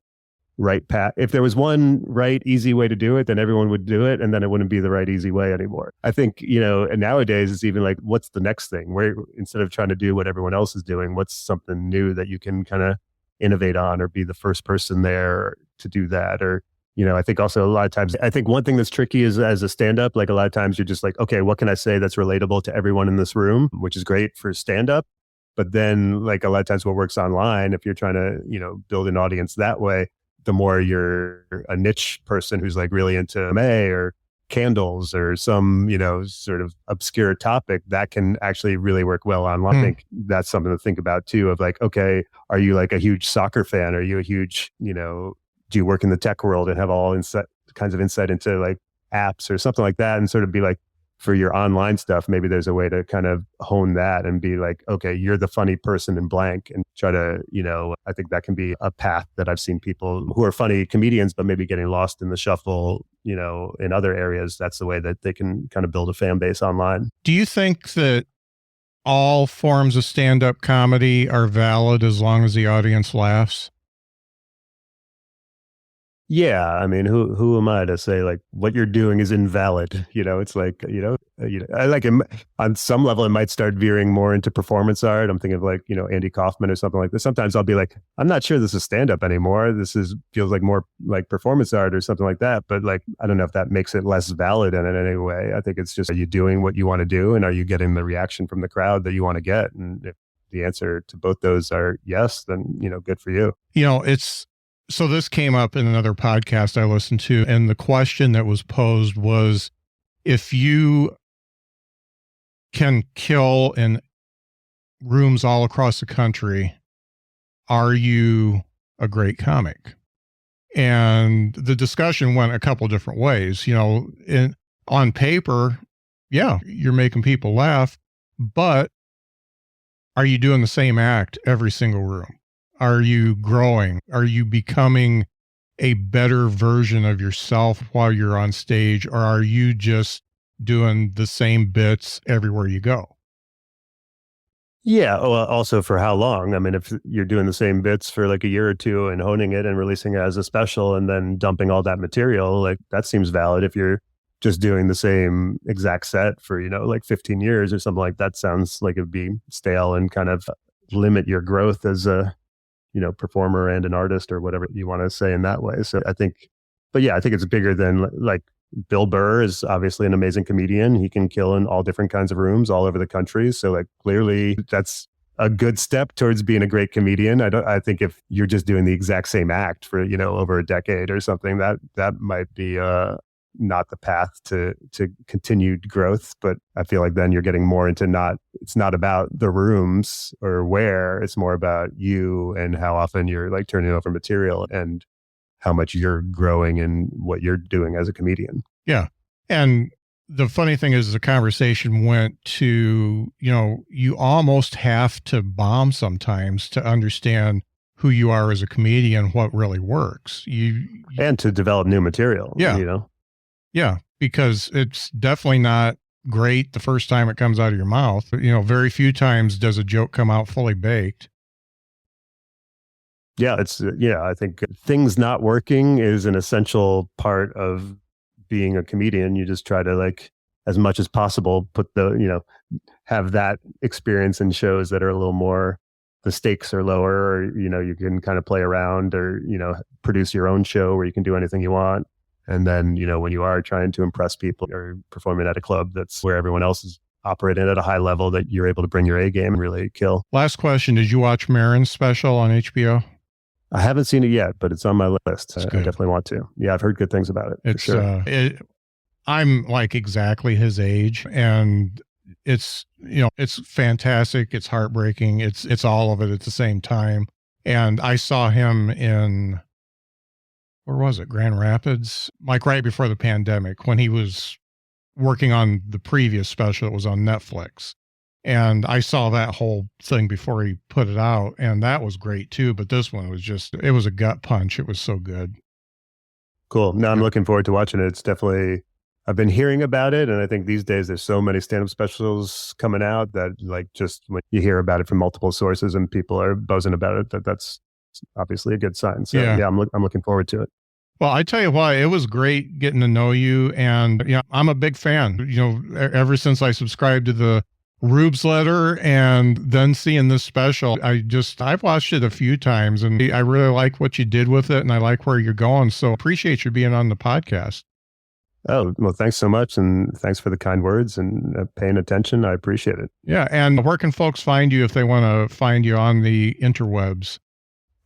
right path. If there was one right, easy way to do it, then everyone would do it. And then it wouldn't be the right, easy way anymore. I think, and nowadays it's even like, what's the next thing? Where instead of trying to do what everyone else is doing, what's something new that you can kind of innovate on or be the first person there to do that? Or, I think also a lot of times, I think one thing that's tricky is as a stand-up, like a lot of times you're just like, okay, what can I say that's relatable to everyone in this room, which is great for stand-up. But then like a lot of times what works online, if you're trying to, build an audience that way, the more you're a niche person who's like really into May or candles or some, sort of obscure topic, that can actually really work well online. I think that's something to think about too, of like, okay, are you like a huge soccer fan? Are you a huge, do you work in the tech world and have all kinds of insight into like apps or something like that? And sort of be like, for your online stuff, maybe there's a way to kind of hone that and be like, okay, you're the funny person in blank, and try to, I think that can be a path that I've seen people who are funny comedians, but maybe getting lost in the shuffle, in other areas. That's the way that they can kind of build a fan base online. Do you think that all forms of stand-up comedy are valid as long as the audience laughs? Yeah, I mean, who am I to say like what you're doing is invalid? It's like I like on some level it might start veering more into performance art. I'm thinking of like Andy Kaufman or something like this. Sometimes I'll be like, I'm not sure this is stand up anymore. Feels like more like performance art or something like that. But like I don't know if that makes it less valid in any way. I think it's just, are you doing what you want to do, and are you getting the reaction from the crowd that you want to get? And the answer to both those are yes, then, good for you. So this came up in another podcast I listened to, and the question that was posed was, if you can kill in rooms all across the country, are you a great comic? And the discussion went a couple different ways. On paper, yeah, you're making people laugh, but are you doing the same act every single room? Are you growing? Are you becoming a better version of yourself while you're on stage, or are you just doing the same bits everywhere you go? Yeah. Well, also for how long? I mean, if you're doing the same bits for like a year or two and honing it and releasing it as a special and then dumping all that material, like that seems valid. If you're just doing the same exact set for, like 15 years or something like that, sounds like it'd be stale and kind of limit your growth as a, performer and an artist, or whatever you want to say in that way. So I think it's bigger than, like, Bill Burr is obviously an amazing comedian. He can kill in all different kinds of rooms all over the country. So like clearly that's a good step towards being a great comedian. I think if you're just doing the exact same act for, over a decade or something, that might be not the path to continued growth. But I feel like then you're getting more into it's not about the rooms or where, it's more about you and how often you're like turning over material and how much you're growing in what you're doing as a comedian. Yeah. And the funny thing is the conversation went to, you almost have to bomb sometimes to understand who you are as a comedian, what really works. And to develop new material. Yeah. Yeah, because it's definitely not great the first time it comes out of your mouth. Very few times does a joke come out fully baked. Yeah, I think things not working is an essential part of being a comedian. You just try to, like, as much as possible, have that experience in shows that are a little more, the stakes are lower, or, you can kind of play around, or, produce your own show where you can do anything you want. And then, when you are trying to impress people or performing at a club that's where everyone else is operating at a high level, that you're able to bring your A game and really kill. Last question. Did you watch Maron's special on HBO? I haven't seen it yet, but it's on my list. I definitely want to. Yeah, I've heard good things about it. It's for sure. I'm like exactly his age, and it's fantastic. It's heartbreaking. It's all of it at the same time. And I saw him in, where was it? Grand Rapids, like right before the pandemic, when he was working on the previous special. It was on Netflix. And I saw that whole thing before he put it out, and that was great too. But this one was it was a gut punch. It was so good. Cool. No, I'm looking forward to watching it. It's definitely, I've been hearing about it, and I think these days there's so many stand-up specials coming out that, like, just when you hear about it from multiple sources and people are buzzing about it, that's obviously a good sign. So yeah, I'm looking forward to it. Well, I tell you what, it was great getting to know you, and I'm a big fan. Ever since I subscribed to the Rube's letter and then seeing this special, I've watched it a few times, and I really like what you did with it, and I like where you're going. So appreciate you being on the podcast. Oh, well, thanks so much. And thanks for the kind words and paying attention. I appreciate it. Yeah. And where can folks find you if they want to find you on the interwebs?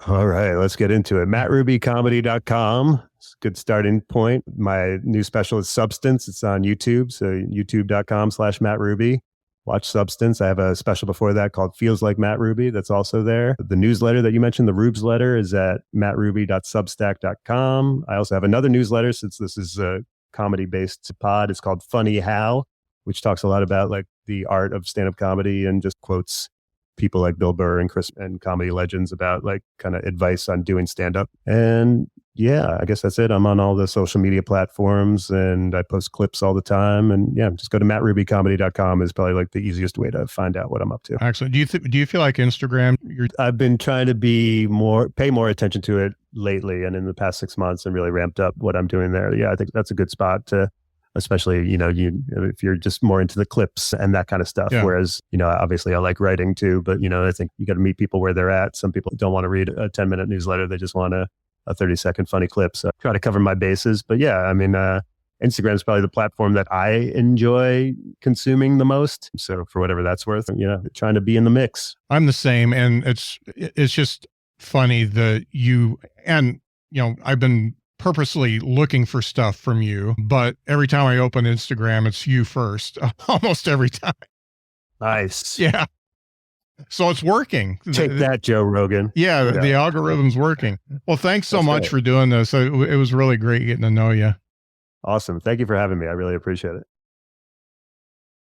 All right, let's get into it. MattRubyComedy.com. It's a good starting point. My new special is Substance. It's on YouTube. So youtube.com/MattRuby. Watch Substance. I have a special before that called Feels Like Matt Ruby. That's also there. The newsletter that you mentioned, the Rube's letter, is at mattruby.substack.com. I also have another newsletter, since this is a comedy-based pod. It's called Funny How, which talks a lot about, like, the art of stand-up comedy and just quotes people like Bill Burr and Chris and comedy legends about, like, kind of advice on doing stand-up. And yeah, I guess that's it. I'm on all the social media platforms, and I post clips all the time. And yeah, just go to mattrubycomedy.com is probably, like, the easiest way to find out what I'm up to. Excellent. Do you feel like Instagram? I've been trying to pay more attention to it lately, and in the past 6 months, and really ramped up what I'm doing there. Yeah, I think that's a good spot to, especially, if you're just more into the clips and that kind of stuff. Yeah. Whereas, obviously I like writing too, but, I think you got to meet people where they're at. Some people don't want to read a 10-minute newsletter. They just want a 30-second funny clip. So I try to cover my bases. But yeah, I mean, Instagram is probably the platform that I enjoy consuming the most. So for whatever that's worth, trying to be in the mix. I'm the same. And it's just funny that I've been purposely looking for stuff from you, but every time I open Instagram, it's you first, almost every time. Nice. Yeah. So it's working. Take that, Joe Rogan. Yeah, the algorithm's working. Well, thanks so much for doing this. It was really great getting to know you. Awesome. Thank you for having me. I really appreciate it.